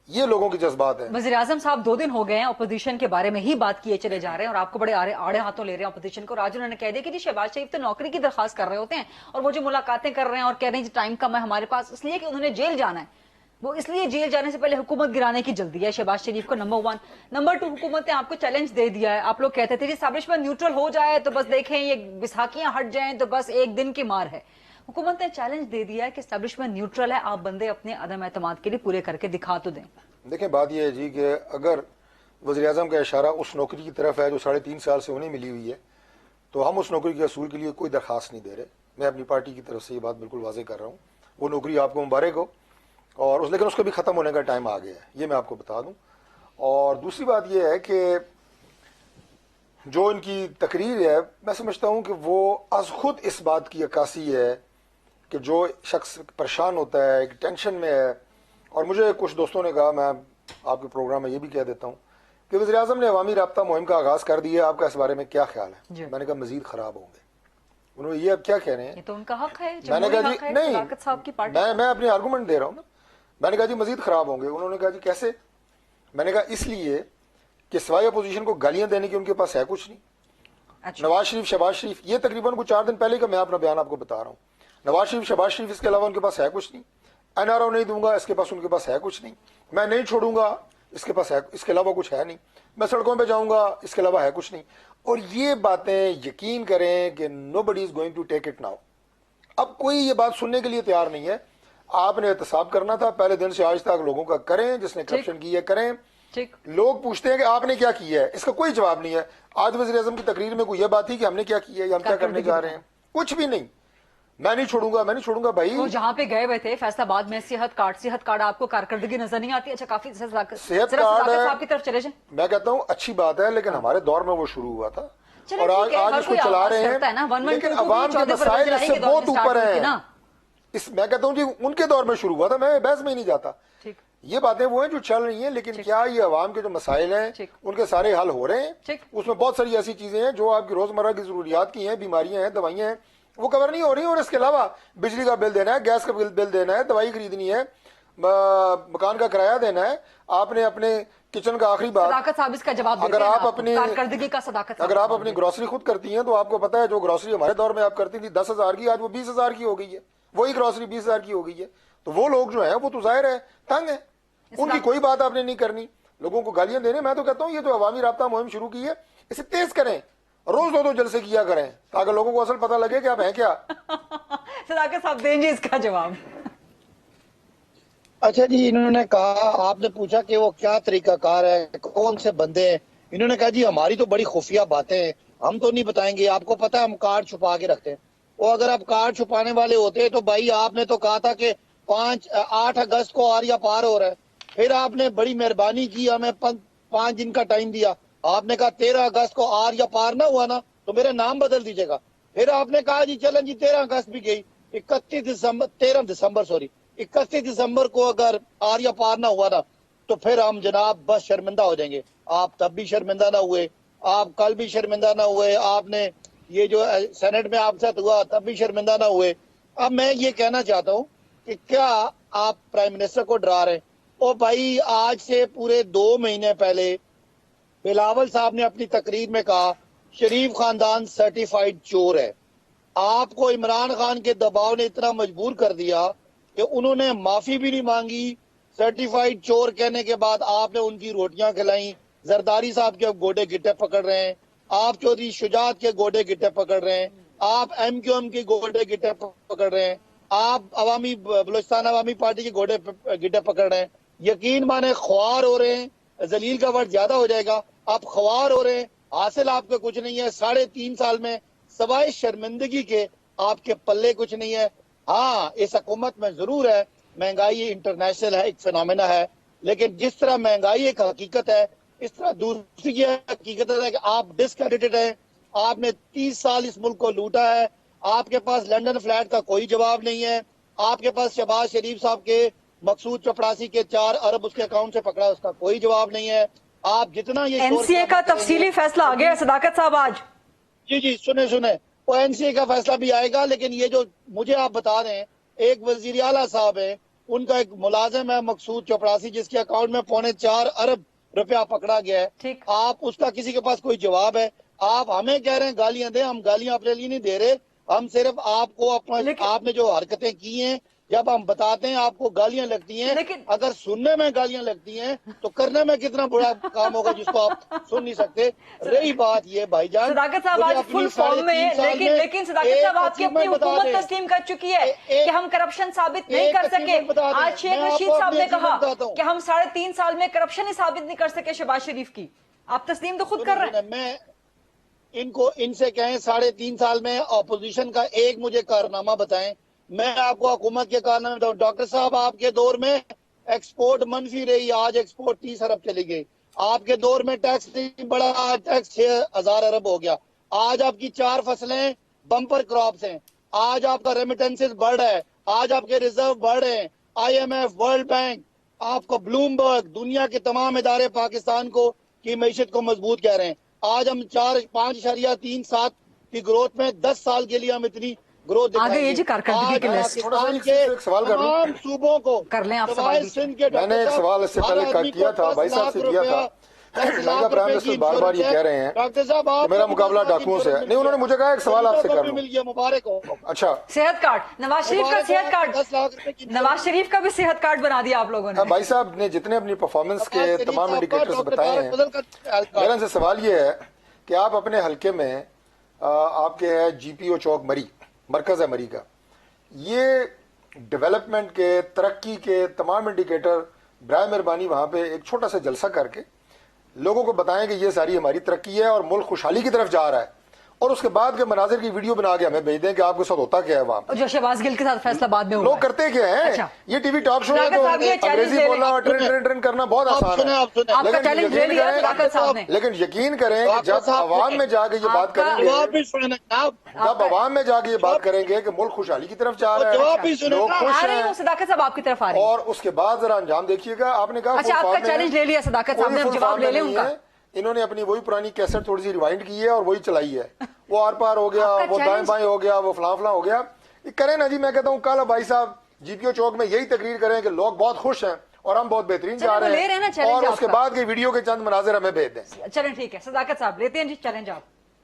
F: ये लोगों की जज्बात है।
D: वज़ीर आज़म साहब 2 दिन हो गए हैं अपोजिशन के बारे में ही बात किए चले जा रहे हैं और आपको बड़े आड़े हाथों ले रहे हैं अपोजिशन को। आज उन्होंने कह दिया कि जी शहबाज शरीफ तो नौकरी की दरखास्त कर रहे होते हैं और वो जो मुलाकातें कर रहे हैं और कह रहे हैं टाइम कम है हमारे पास, इसलिए कि उन्होंने जेल जाना है। वो इसलिए जेल जाने से पहले हुकूमत गिराने की जल्दी है शहबाज शरीफ को, नंबर 1। नंबर 2, हुकूमत ने आपको चैलेंज दे दिया है। आप लोग कहते थे जी एस्टैब्लिशमेंट न्यूट्रल हो जाए तो बस देखें, ये बिसाखियां हट जाएं तो बस एक दिन की मार है। हुकूमत ने चैलेंज दे दिया है कि एस्टैब्लिशमेंट न्यूट्रल है, आप बंदे अपने अदम एतमाद के लिए पूरे करके दिखा तो दें।
F: देखें बात यह है जी कि अगर वज़ीर आज़म का इशारा उस नौकरी की तरफ है जो 3.5 साल से उन्हें मिली हुई है, तो हम उस नौकरी के असूल के लिए कोई दरखास्त नहीं दे रहे। मैं अपनी पार्टी की तरफ से ये बात बिल्कुल वाज़ेह कर रहा हूँ। वो नौकरी आपको मुबारक हो, और लेकिन उसका भी ख़त्म होने का टाइम आ गया है, ये मैं आपको बता दूँ। और दूसरी बात यह है कि जो इनकी तकरीर है, मैं समझता हूँ कि वो अज़ खुद इस बात की अक्कासी है कि जो शख्स परेशान होता है, एक टेंशन में है। और मुझे कुछ दोस्तों ने कहा, मैं आपके प्रोग्राम में ये भी कह देता हूँ कि वज़ीर आज़म ने अवामी राब्ता मुहिम का आगाज़ कर दिया, आपका इस बारे में क्या ख्याल है? मैंने कहा मजीद खराब होंगे। उन्होंने ये अब क्या कह रहे हैं?
D: ये तो उनका हक है।
F: मैंने कहा जी नहीं,
D: साहब की पार्टी,
F: मैं अपनी आर्गूमेंट दे रहा हूँ ना। मैंने कहा जी मजीद खराब होंगे। उन्होंने कहा जी कैसे? मैंने कहा इसलिए कि सिवाय अपोजिशन को गालियां देने की उनके पास है कुछ नहीं।
D: अच्छा।
F: नवाज शरीफ, शहबाज शरीफ, ये तकरीबन कुछ 4 दिन पहले का मैं अपना बयान आपको बता रहा हूँ। नवाज शरीफ, शहबाज शरीफ, इसके अलावा उनके पास है कुछ नहीं। एनआरओ नहीं दूंगा, इसके पास उनके पास है कुछ नहीं। मैं नहीं छोड़ूंगा, इसके पास है, इसके अलावा कुछ है नहीं। मैं सड़कों पे जाऊंगा, इसके अलावा है कुछ नहीं। और ये बातें यकीन करें कि nobody is going to take it now. अब कोई ये बात सुनने के लिए तैयार नहीं है। आपने एहतसाब करना था, पहले दिन से आज तक लोगों का करें, जिसने करप्शन की है करें। लोग पूछते हैं कि आपने क्या किया है, इसका कोई जवाब नहीं है। आज वज़ीर आज़म की तकरीर में कोई यह बात थी कि हमने क्या किया है या हम क्या करने जा रहे हैं, कुछ भी नहीं। मैं नहीं छोड़ूंगा, मैं नहीं छोड़ूंगा भाई।
D: वो जहाँ पे गए हुए थे फैसलाबाद में, सेहत कार्ड आपको कारकर्दगी नजर नहीं आती? अच्छा, काफी
F: सेहत कार्ड
D: आपकी तरफ चले जाए।
F: मैं कहता हूँ अच्छी बात है, लेकिन हमारे दौर में वो शुरू हुआ था और आज उसको चला रहे हैं, लेकिन अवाम के मसाइल इससे बहुत ऊपर है। मैं कहता हूँ जी उनके दौर में शुरू हुआ था, मैं बहस में ही नहीं जाता। ये बातें वो हैं जो चल रही हैं, लेकिन क्या ये अवाम के जो मसाइल हैं उनके सारे हल हो रहे हैं? उसमें बहुत सारी ऐसी चीजें हैं जो आपकी रोजमर्रा की जरूरियात की हैं, बीमारियां हैं, दवाइयां हैं, वो कवर नहीं हो रही। और इसके अलावा बिजली का बिल देना है, गैस का बिल देना है, दवाई खरीदनी है, मकान का किराया देना है। आपने अपने किचन का आखिरी बात,
D: सदाकत साहब इसका जवाब
F: अगर आप अपनी
D: कारकर्दगी का सदाकत,
F: अगर आप अपनी ग्रोसरी खुद करती हैं तो आपको पता है जो ग्रोसरी हमारे दौर में आप करती थी 10,000 की, आज वो 20,000 की हो गई है। वही ग्रोसरी 20,000 की हो गई है। तो वो लोग जो है वो तो जाहिर है तंग है, उनकी कोई बात आपने नहीं करनी, लोगों को गालियां देने। मैं तो कहता हूँ ये जो अवामी राब्ता मुहिम शुरू की है इसे तेज करें, रोज 2-2 जलसे किया करें ताकि लोगों को असल पता लगे कि आप हैं क्या।
D: सदाकत साहब देंगे इसका जवाब।
E: अच्छा जी, इन्होंने कहा, आपने पूछा कि वो क्या तरीकाकार है, कौन से बंदे हैं। इन्होंने कहा जी हमारी तो बड़ी खुफिया बातें हैं, हम तो नहीं बताएंगे। आपको पता है हम कार्ड छुपा के रखते हैं। और अगर आप कार्ड छुपाने वाले होते तो भाई आपने तो कहा था कि 8 अगस्त को आर या पार हो रहा है, फिर आपने बड़ी मेहरबानी की, हमें 5 दिन का टाइम दिया। आपने कहा 13 अगस्त को आर या पार ना हुआ ना तो मेरा नाम बदल दीजिएगा। फिर आपने कहा जी चलन जी 13 अगस्त भी गई, 13 दिसंबर को अगर आर्या पार ना हुआ ना तो फिर हम जनाब बस शर्मिंदा हो जाएंगे। आप तब भी शर्मिंदा ना हुए, आप कल भी शर्मिंदा ना हुए, आपने ये जो सेनेट में आपके साथ हुआ तब भी शर्मिंदा ना हुए। अब मैं ये कहना चाहता हूँ कि क्या आप प्राइम मिनिस्टर को डरा रहे हैं? ओ भाई, आज से पूरे 2 महीने पहले बिलावल साहब ने अपनी तकरीर में कहा शरीफ खानदान सर्टिफाइड चोर है। आपको इमरान खान के दबाव ने इतना मजबूर कर दिया कि उन्होंने माफी भी नहीं मांगी। सर्टिफाइड चोर कहने के बाद आपने उनकी रोटियां खिलाई। जरदारी साहब के गोडे गिट्टे पकड़ रहे हैं, आप चौधरी शुजात के गोडे गिट्टे पकड़ रहे हैं, आप MQM के गोडे गिट्टे पकड़ रहे हैं, आप बलूचिस्तान अवामी पार्टी के गोडे गिट्टे पकड़ रहे हैं। यकीन माने ख्वार हो रहे हैं, जलील का वर्ड ज्यादा हो जाएगा, आप ख्वार हो रहे हैं। हासिल आपके कुछ नहीं है। 3.5 साल में सवाए शर्मिंदगी के आपके पल्ले कुछ नहीं है। हाँ, इस हुकूमत में जरूर है महंगाई इंटरनेशनल है, एक फिनोमेना है, लेकिन जिस तरह महंगाई एक हकीकत है इस तरह दूसरी ये हकीकत है कि आप डिसक्रेडिटेड हैं। आपने 30 साल इस मुल्क को लूटा है। आपके पास लंदन फ्लैट का कोई जवाब नहीं है। आपके पास शहबाज शरीफ साहब के मकसूद चपड़ासी के 4 अरब उसके अकाउंट से पकड़ा, उसका कोई जवाब नहीं है। आप जितना ये
D: NCA का तफसीली फैसला आ गया सदाकत साहब आज।
E: जी सुने वो NCA का फैसला भी आएगा, लेकिन ये जो मुझे आप बता रहे हैं, एक वजीर आला साहब है, उनका एक मुलाजिम है मकसूद चपड़ासी जिसके अकाउंट में 4.25 अरब रुपया पकड़ा गया है। आप उसका किसी के पास कोई जवाब है? आप हमें कह रहे हैं गालियां दें, हम गालियां अपने लिए नहीं दे रहे, हम सिर्फ आपको आपने जो हरकतें की हैं जब हम बताते हैं आपको गालियां लगती हैं।
D: लेकिन
E: अगर सुनने में गालियां लगती हैं तो करने में कितना बुरा काम होगा जिसको आप सुन नहीं सकते। रही बात ये भाईजान,
D: सदाकत साहब आज फुल फॉर्म में, लेकिन सदाकत साहब आपकी अपनी हुकूमत तस्लीम कर चुकी है कि हम करप्शन साबित नहीं कर सके। आज शेख रशीद साहब ने कहा कि हम 3.5 साल में करप्शन ही साबित नहीं कर सके शहबाज शरीफ की। आप तस्लीम तो खुद कर रहे हैं।
E: मैं इनसे कहें 3.5 साल में ऑपोजिशन का एक मुझे कारनामा बताएं। मैं आपको हुकूमत के कारनामे बताऊं। डॉक्टर साहब, आपके दौर में एक्सपोर्ट मनफी रही, आज एक्सपोर्ट 30 अरब चली गई। आपके दौर में टैक्स नहीं बढ़ा, आज टैक्स 6,000 अरब हो गया। आज आपकी 4 फसलें बम्पर क्रॉप्स हैं। आज आपका रेमिटेंसेस बढ़ रहा है, आज आपके रिजर्व बढ़ रहे हैं। IMF, वर्ल्ड बैंक, आपको ब्लूमबर्ग, दुनिया के तमाम इदारे पाकिस्तान को की मैशत को मजबूत कह रहे हैं। आज हम 5.37 की ग्रोथ में 10 साल के लिए हम इतनी ग्रोथ
D: आगे ये जी कारकर्दगी की लिस्ट
F: सवाल कर
E: तमाम सूबों को
D: कर लें आप सवाल।
F: मैंने एक सवाल इससे पहले किया था, भाई साहब से किया था। प्राइम मिनिस्टर बार ये कह रहे हैं
E: डॉक्टर साहब
F: मेरा मुकाबला डाकुओं से है। नहीं, उन्होंने मुझे कहा एक सवाल आपसे कर लूं।
E: मिल गया, मुबारक हो।
F: अच्छा,
D: सेहत कार्ड, नवाज शरीफ का सेहत कार्ड,
E: 10 लाख रुपए की
D: नवाज शरीफ का भी सेहत कार्ड बना दिया आप लोगों ने।
F: भाई साहब ने जितने अपनी परफॉर्मेंस के तमाम इंडिकेटर्स बताए हैं, मेरा इनसे सवाल ये है कि आप अपने हल्के में आपके है GPO चौक मरी, मरकज है मरी का, ये डेवलपमेंट के, तरक्की के तमाम इंडिकेटर बराए मेहरबानी वहां पे एक छोटा सा जलसा करके लोगों को बताएं कि ये सारी हमारी तरक्की है और मुल्क खुशहाली की तरफ जा रहा है, और उसके बाद के मनाजिर की वीडियो बना के हमें भेज दें कि आपके साथ होता क्या है वहां।
D: जो शहबाज गिल के साथ फैसला बाद में हुआ
F: लोग करते क्या है?
D: अच्छा।
F: ये टीवी टॉक शो है तो अंग्रेजी बोलना और ट्रेन करना बहुत आसान है, लेकिन यकीन करें कि जब आवाम में जाके ये बात करेंगे, जब आवाम में जाके ये बात करेंगे कि मुल्क खुशहाली की तरफ जा रहा है, लोग खुश हैं,
D: सदाकत साहब आपकी तरफ आ रहे हैं,
F: और उसके बाद जरा अंजाम देखिएगा। आपने कहा
D: अच्छा आपका चैलेंज ले लिया सदाकत साहब ने, जवाब ले लें उनका।
F: इन्होंने अपनी वही पुरानी कैसेट थोड़ी सी रिवाइंड की है और वही चलाई है, वो आर पार हो गया, वो दाएं बाएं हो गया, वो फलां फलां हो गया। ये करें ना जी, मैं कहता हूँ कल भाई साहब GPO चौक में यही तकरीर करें कि लोग बहुत खुश हैं और हम बहुत बेहतरीन जा रहे हैं, और उसके बाद के वीडियो के चंद मनाजिर हमें भेज दें।
D: चलें ठीक है, सदाकत साहब लेते हैं जी चैलेंज आप।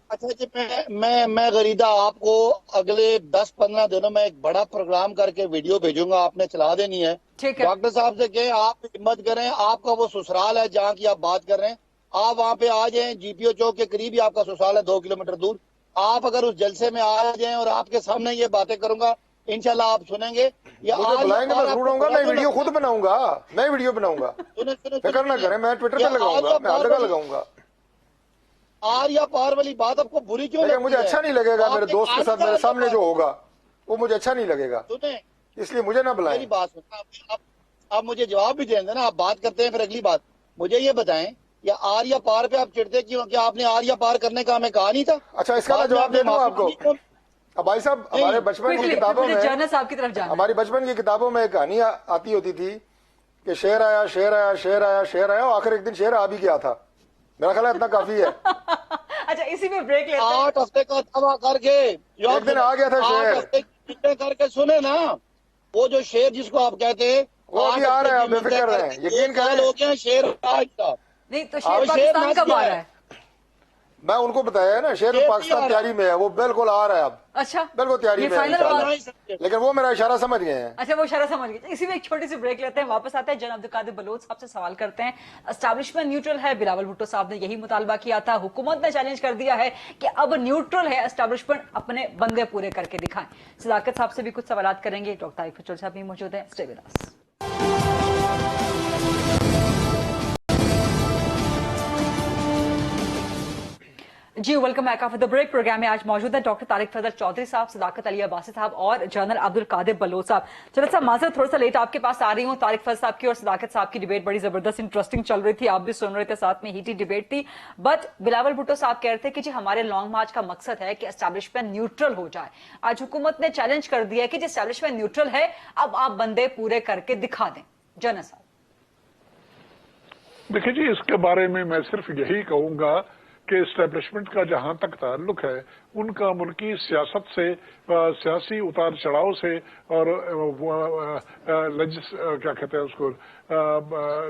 E: अच्छा जी, मैं गरीदा आपको अगले 10-15 दिनों में एक बड़ा प्रोग्राम करके वीडियो भेजूंगा, आपने चला देनी है।
D: ठीक है।
E: डॉक्टर साहब से कहें आप हिम्मत करें, आपका वो ससुराल है जहाँ की आप बात कर रहे हैं, आप वहाँ पे आ जाएं। GPO चौक के करीब ही आपका ससुराल है, 2 किलोमीटर दूर। आप अगर उस जलसे में आ जाएं और आपके सामने ये बातें करूंगा, इंशाल्लाह आप सुनेंगे।
F: मुझे बुलाएंगे, मैं जरूर आऊंगा, मैं वीडियो खुद बनाऊंगा, मैं वीडियो बनाऊंगा, फिक्र ना करें, मैं ट्विटर पे लगाऊंगा, मैं हर जगह लगाऊंगा।
E: आर या पार वाली बात आपको बुरी क्यों लगती है?
F: मुझे अच्छा नहीं लगेगा, मेरे दोस्त के साथ मेरे सामने जो होगा वो मुझे अच्छा नहीं लगेगा,
E: सुने,
F: इसलिए मुझे ना बुलाएं।
E: मेरी बात सुन, आप मुझे जवाब भी देंगे ना, आप बात करते हैं। फिर अगली बात मुझे ये बताएं, या आर या पार पे आप चिढ़ते क्यों? क्या आपने आर या पार करने का हमें कहा नहीं था?
F: अच्छा, इसका मैं जवाब दे दूं आपको, अब भाई साहब हमारे बचपन की किताबों में,
D: जर्नल साहब की तरफ जाना।
F: हमारी बचपन की किताबों में एक कहानी आती होती थी कि शेर आया शेर आया शेर आया शेर आया, और आखिर एक दिन शेर आ भी गया था। मेरा ख्याल है इतना काफी है।
D: अच्छा, इसी में ब्रेक लेते हैं।
E: 8 हफ्ते का दावा करके
F: एक दिन आ गया था
E: 8
F: शेर।
E: हफ्ते की मीटिंग करके सुने ना, वो जो शेर जिसको आप कहते हैं
F: वो अभी आ रहे हैं, आप बेफिक्र रहें, यकीन करें।
E: हो गया शेर आ गया।
D: नहीं तो
E: अब
D: शेर
E: शेर
D: पाकिस्तान
E: नाच
D: कब आ
E: गया
D: रहा
E: है।
D: है?
F: मैं उनको बताया है ना, शेर
E: शेर
F: पाकिस्तान
E: भी आ रहा
F: तैयारी में है, वो बिल्कुल आ रहा है अब,
D: अच्छा,
F: बिल्कुल तैयारी
D: ये
F: में है
D: फाइनल
F: इंशाल्लाह।
D: बात।
F: लेकिन वो मेरा इशारा समझ गए हैं।
D: अच्छा, वो इशारा समझ गए। इसी में एक छोटी सी ब्रेक लेते हैं, वापस आते हैं। जनाब अब्दुल कादिर बलोच साहब से सवाल करते हैं। एस्टैब्लिशमेंट न्यूट्रल है, बिलावल भुट्टो साहब ने यही मुतालबा किया था, हुकूमत ने चैलेंज कर दिया है कि अब न्यूट्रल है एस्टैब्लिशमेंट, अपने बंदे पूरे करके दिखाएं। सदाकत साहब से भी कुछ सवाल करेंगे, डॉक्टर तारिक फजल साहब भी मौजूद हैं। Stay with us. जी welcome back after the break. Programme में आज मौजूद है डॉक्टर तारिक फजल चौधरी साहब, सदाकत अली अब्बासी साहब और जनरल अब्दुल कादिर बलोच साहब। चलो साहब, माजर थोड़ा सा लेट आपके पास आ रही हूँ। तारिक फजल साहब की और सदाकत साहब की डिबेट बड़ी जबरदस्त इंटरेस्टिंग चल रही थी, आप भी सुन रहे थे, साथ में हीटी डिबेट थी। बट बिलावल भुट्टो साहब कह रहे थे कि जी हमारे लॉन्ग मार्च का मकसद है कि एस्टैब्लिशमेंट न्यूट्रल हो जाए। आज हुकूमत ने चैलेंज कर दिया है कि जी एस्टैब्लिशमेंट न्यूट्रल है, अब आप बंदे पूरे करके दिखा दें। जनरल साहब
A: देखिए जी, इसके बारे में मैं सिर्फ यही कहूंगा कि एस्टेब्लिशमेंट का जहां तक ताल्लुक है, उनका मुल्की सियासत से, सियासी उतार चढ़ाव से और क्या कहते हैं उसको,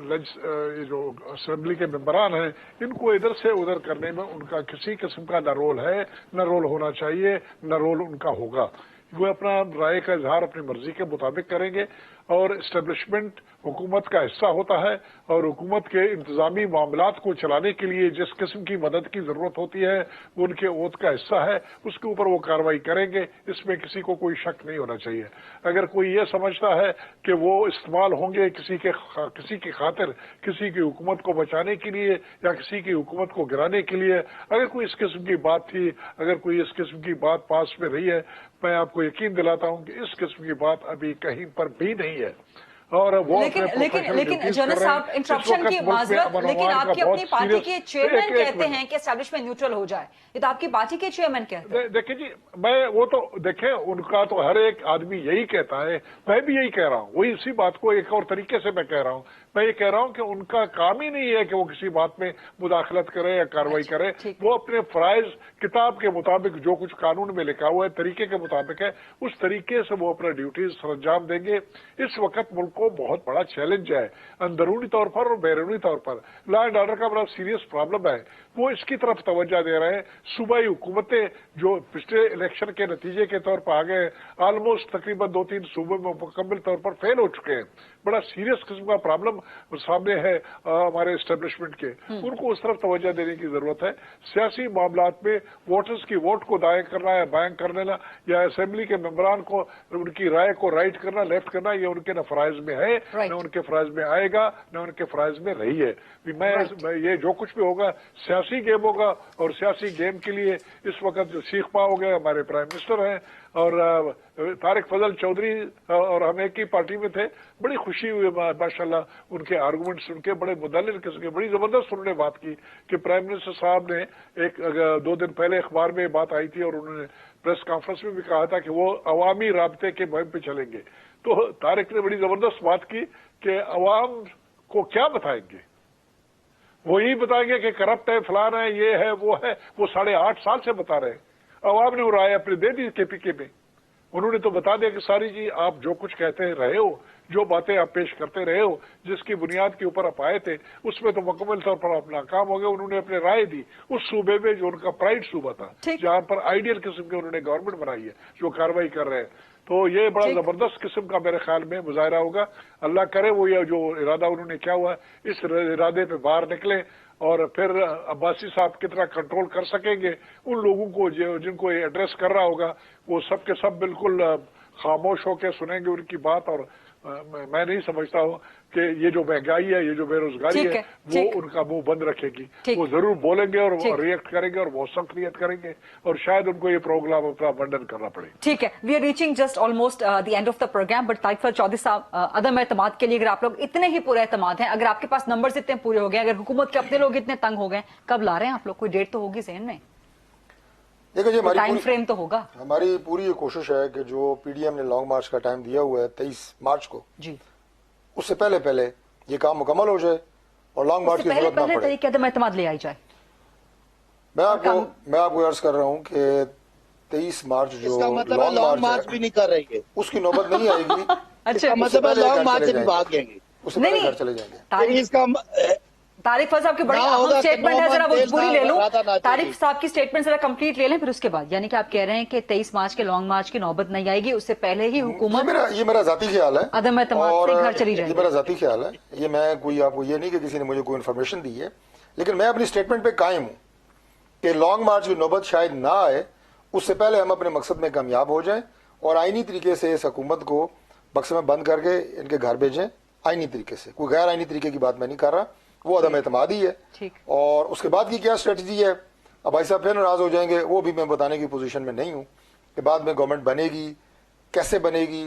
A: ये जो असेंबली के मेंबरान हैं, इनको इधर से उधर करने में उनका किसी किस्म का न रोल है, न रोल होना चाहिए, न रोल उनका होगा। वो अपना राय का इजहार अपनी मर्जी के मुताबिक करेंगे और एस्टेब्लिशमेंट हुकूमत का हिस्सा होता है और हुकूमत के इंतजामी मामलात को चलाने के लिए जिस किस्म की मदद की जरूरत होती है वो उनके ओहद का हिस्सा है, उसके ऊपर वो कार्रवाई करेंगे। इसमें किसी को कोई शक नहीं होना चाहिए। अगर कोई ये समझता है कि वो इस्तेमाल होंगे किसी की खातिर, किसी की हुकूमत को बचाने के लिए या किसी की हुकूमत को गिराने के लिए, अगर कोई इस किस्म की बात थी, अगर कोई इस किस्म की बात पास में रही है, मैं आपको यकीन दिलाता हूं कि इस किस्म की बात अभी कहीं पर भी नहीं है। और वो
D: लेकिन जनरल साहब, इंटरप्शन की माजरत, लेकिन आपकी अपनी पार्टी के चेयरमैन कहते हैं कि एस्टैब्लिशमेंट न्यूट्रल हो जाए। ये तो आपकी पार्टी के चेयरमैन कहते हैं।
A: देखिए जी, मैं वो तो देखें, उनका तो हर एक आदमी यही कहता है, मैं भी यही कह रहा हूँ, वही इसी बात को एक और तरीके से मैं कह रहा हूँ। मैं ये कह रहा हूँ कि उनका काम ही नहीं है कि वो किसी बात में मुदाखलत करे या कार्रवाई करे। वो अपने फराइज किताब के मुताबिक, जो कुछ कानून में लिखा हुआ है, तरीके के मुताबिक है, उस तरीके से वो अपना ड्यूटीज सरंजाम देंगे। इस वक्त मुल्क को बहुत बड़ा चैलेंज है, अंदरूनी तौर पर और बैरूनी तौर पर लॉ एंड ऑर्डर का बड़ा सीरियस प्रॉब्लम है। वो इसकी तरफ तवज्जो दे रहे हैं। सूबाई हुकूमतें जो पिछले इलेक्शन के नतीजे के तौर पर आ गए, ऑलमोस्ट तकरीबन 2-3 सूबों में मुकम्मल तौर पर फेल हो चुके हैं। बड़ा सीरियस किस्म का प्रॉब्लम सामने है हमारे एस्टेब्लिशमेंट के। उनको उस तरफ तवज्जो देने की जरूरत है। सियासी मामलात में वोटर्स की वोट को दाएं करना या बाएं कर लेना, या असेंबली के मेंबरान को उनकी राय को राइट करना, लेफ्ट करना, ये उनके न फराइज में है, न उनके फराइज में आएगा, न उनके फराइज में रही है। मैं ये जो कुछ भी होगा सियासी गेम होगा, और सियासी गेम के लिए इस वक्त जो सीख पाओ गए हमारे प्राइम मिनिस्टर हैं और तारिक फजल चौधरी, और हम एक ही पार्टी में थे। बड़ी खुशी हुई माशाल्लाह उनके आर्गूमेंट सुन के, बड़े मुदल्लिल किस्म के, बड़ी जबरदस्त उन्होंने बात की कि प्राइम मिनिस्टर साहब ने 2 दिन पहले अखबार में बात आई थी और उन्होंने प्रेस कॉन्फ्रेंस में भी कहा था कि वो अवामी राब्ते के मुहिम पे चलेंगे। तो तारिक ने बड़ी जबरदस्त बात की कि अवाम को क्या बताएंगे, वो यही बताएंगे कि करप्ट है, फलान है, ये है, वो है। वो 8.5 साल से बता रहे हैं। अवाम ने वो राय अपनी दे दी केपीके में। उन्होंने तो बता दिया कि सारी जी आप जो कुछ कहते रहे हो, जो बातें आप पेश करते रहे हो, जिसकी बुनियाद के ऊपर आप आए थे, उसमें तो मुकम्मल तौर पर आप नाकाम हो गए। उन्होंने अपनी राय दी उस सूबे में जो उनका प्राइड सूबा था, जहां पर आइडियल किस्म की उन्होंने गवर्नमेंट बनाई है, जो कार्रवाई कर रहे हैं। तो ये बड़ा जबरदस्त किस्म का मेरे ख्याल में मुजाहरा होगा। अल्लाह करे वो ये जो इरादा उन्होंने किया हुआ है, इस इरादे पे बाहर निकले और फिर अब्बासी साहब कितना कंट्रोल कर सकेंगे उन लोगों को जिनको ये एड्रेस कर रहा होगा। वो सब के सब बिल्कुल खामोश होकर सुनेंगे उनकी बात। और मैं नहीं समझता हूँ कि ये जो महंगाई है, ये जो बेरोजगारी है, वो उनका मुंह बंद रखेगी। वो जरूर बोलेंगे और रिएक्ट करेंगे और बहुत सख्त रिएक्ट करेंगे, और शायद उनको ये प्रोग्राम अपना अबंडन करना पड़े।
D: ठीक है, we are reaching just almost the end of the programme. But Tariq Fazal Chaudhry साहब, अदम एतमाद के लिए अगर आप लोग इतने ही पूरे एतमाद हैं, अगर आपके पास नंबर्स इतने पूरे हो गए, अगर हुकूमत के अपने लोग इतने तंग हो गए, कब ला रहे हैं आप लोग? कोई डेट तो होगी ज़हन में?
F: देखिए जी,
D: टाइम फ्रेम तो होगा।
F: हमारी पूरी ये कोशिश है कि जो पीडीएम ने लॉन्ग मार्च का टाइम दिया हुआ है 23 मार्च को
D: जी,
F: उससे पहले पहले ये काम मुकम्मल हो जाए और लॉन्ग मार्च की जरूरत ना पड़े।
D: तरीके अदम एतमाद ले आई जाए।
F: मैं आपको अर्ज कर रहा हूँ कि 23 मार्च जो
E: इसका मतलब लॉन्ग मार्च भी नहीं कर रही है,
F: उसकी नौबत नहीं आएगी।
D: अच्छा,
E: मतलब लॉन्ग मार्च से भी भागेंगे,
F: उससे पहले घर चले जाएंगे।
E: इसका
D: तारिक साहब की बड़ी अहम स्टेटमेंट है, जरा वो पूरी ले लूं। तारिक साहब की स्टेटमेंट जरा कंप्लीट ले लें, फिर उसके बाद यानी कि आप कह रहे हैं कि 23 मार्च के लॉन्ग मार्च की नौबत नहीं आएगी, उससे पहले ही हुकूमत
F: ये मेरा जाती ख्याल है,
D: अदम एतमाद से घर चली जाएगी।
F: ये मेरा जाती ख्याल है, ये मैं कोई आपको ये नहीं कि किसी ने मुझे कोई इन्फॉर्मेशन दी है, लेकिन मैं अपनी स्टेटमेंट पे कायम हूँ कि लॉन्ग मार्च की नौबत शायद ना आए, उससे पहले हम अपने मकसद में कामयाब हो जाएं और आईनी तरीके से इस हुकूमत को बक्से में बंद करके इनके घर भेजें। आईनी तरीके से, कोई गैर आईनी तरीके की बात मैं नहीं कर रहा, वो अदम एतमाद ही है। और उसके बाद की क्या स्ट्रेटजी है, अब भाई साहब फिर नाराज हो जाएंगे, वो भी मैं बताने की पोजीशन में नहीं हूं कि बाद में गवर्नमेंट बनेगी, कैसे बनेगी,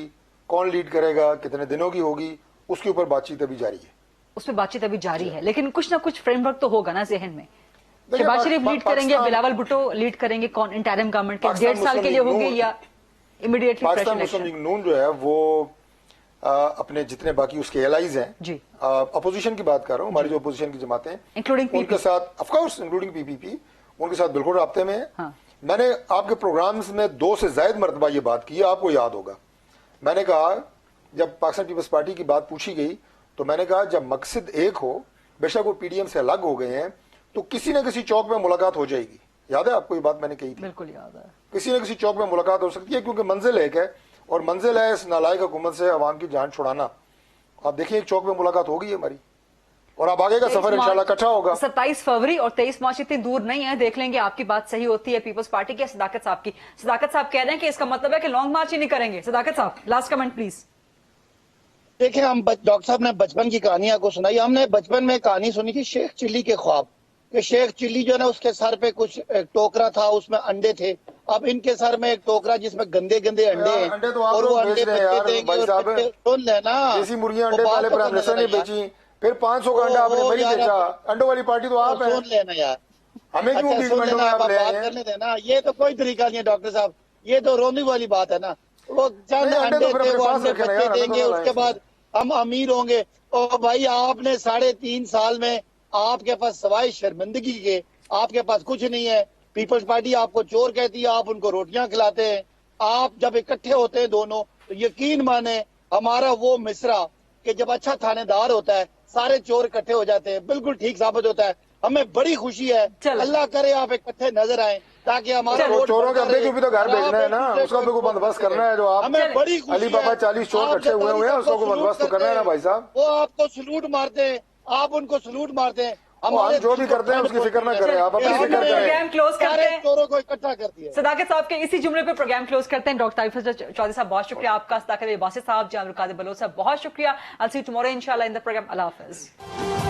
F: कौन लीड करेगा, कितने दिनों की होगी, उसके ऊपर बातचीत अभी जारी है।
D: उसमें बातचीत अभी जारी है, लेकिन कुछ ना कुछ फ्रेमवर्क तो होगा ना जहन में। शहबाज शरीफ लीड करेंगे, बिलावल भुट्टो लीड करेंगे, कौन इंटरिम गवर्नमेंट के 1.5 साल के लिए होंगे या इमीडिएटली?
F: पाकिस्तान मुस्लिम लीग नून जो है वो अपने जितने बाकी उसके एलाइज हैं जी, अपोजिशन की बात कर रहा हूँ, हमारी जो अपोजिशन की जमातें इंक्लूडिंग उनके साथ ऑफ कोर्स इंक्लूडिंग पीपीपी, उनके साथ बिल्कुल राब्ते में है। हाँ। मैंने आपके प्रोग्राम्स में 2 से ज्यादा मरतबा ये बात की है, आपको याद होगा। मैंने कहा जब पाकिस्तान पीपल्स पार्टी की बात पूछी गई तो मैंने कहा जब मकसद एक हो, बेशक वो पीडीएम से अलग हो गए हैं, तो किसी न किसी चौक में मुलाकात हो जाएगी। याद है आपको ये बात मैंने कही थी? बिल्कुल याद है। किसी न किसी चौक में मुलाकात हो सकती है, क्योंकि मंजिल एक है और मंजिल है इस नालायक हुकूमत से अवाम की जान छुड़ाना। आप देखिए एक चौक में मुलाकात होगी हमारी और अब आगे का सफर इंशाल्लाह इकट्ठा होगा।
D: 27 फरवरी और 23 मार्च इतनी दूर नहीं है, देख लेंगे। आपकी बात सही होती है पीपल्स पार्टी की, सदाकत साहब की। सदाकत साहब कह रहे हैं कि इसका मतलब है कि लॉन्ग मार्च ही नहीं करेंगे। सदाकत साहब लास्ट कमेंट प्लीज।
E: देखिए, हम डॉक्टर साहब ने बचपन की कहानियां को सुनाई। हमने बचपन में कहानी सुनी थी शेख चिल्ली के ख्वाब, कि शेख चिल्ली जो है ना उसके सर पे कुछ एक टोकरा था, उसमें अंडे थे। अब इनके सर में एक टोकरा जिसमें गंदे गंदे अंडे हैं,
F: अंडे तो
E: और वो अंडे बच्चे देंगे। सुन लेना,
F: देसी मुर्गियां अंडे पहले प्राइम मिनिस्टर ने बेची, फिर 500 का अंडा आपने वही बेचा। अंडों वाली पार्टी तो आप है।
E: सुन लेना यार,
F: हमें क्यों बीच में
E: बात करने देना। ये तो कोई तरीका नहीं है डॉक्टर साहब, ये तो रोने वाली बात है ना। वो चंद अंडे थे, वो अंडे बच्चे देंगे, उसके बाद हम अमीर होंगे। और भाई आपने 3.5 साल में आपके पास सवाए शर्मिंदगी के आपके पास कुछ नहीं है। पीपल्स पार्टी आपको चोर कहती है, आप उनको रोटियां खिलाते हैं। आप जब इकट्ठे होते हैं दोनों, तो यकीन माने हमारा वो मिसरा कि जब अच्छा थानेदार होता है सारे चोर इकट्ठे हो जाते हैं, बिल्कुल ठीक साबित होता है। हमें बड़ी खुशी है, अल्लाह करे आप इकट्ठे नजर आए ताकि हमारा
F: चोरों के अड्डे को भी तो घर भेजना है ना, उसका भी बंदोबस्त करना है। जो आप
E: हमें बड़ी खुशी
F: अली बाबा 40 चोर इकट्ठे हुए हैं, उसको बंदोबस्त तो करना है ना भाई साहब।
E: वो आपको सलूट मारते हैं, आप उनको सलूट मारते हैं।
F: हम जो भी करते हैं उसकी फिक्र ना करें, आप अपनी फिक्र करें।
D: प्रोग्राम क्लोज करते हैं,
E: चोरों को इकट्ठा करती है।
D: सदाकत साहब के इसी जुमले पे प्रोग्राम क्लोज करते हैं। डॉक्टर तारिक चौधरी साहब बहुत शुक्रिया आपका, सदाकत बासित साहब, जान रुकादे बलोच साहब बहुत शुक्रिया। I'll see you tomorrow इंशाल्लाह in the programme. Allah Hafiz.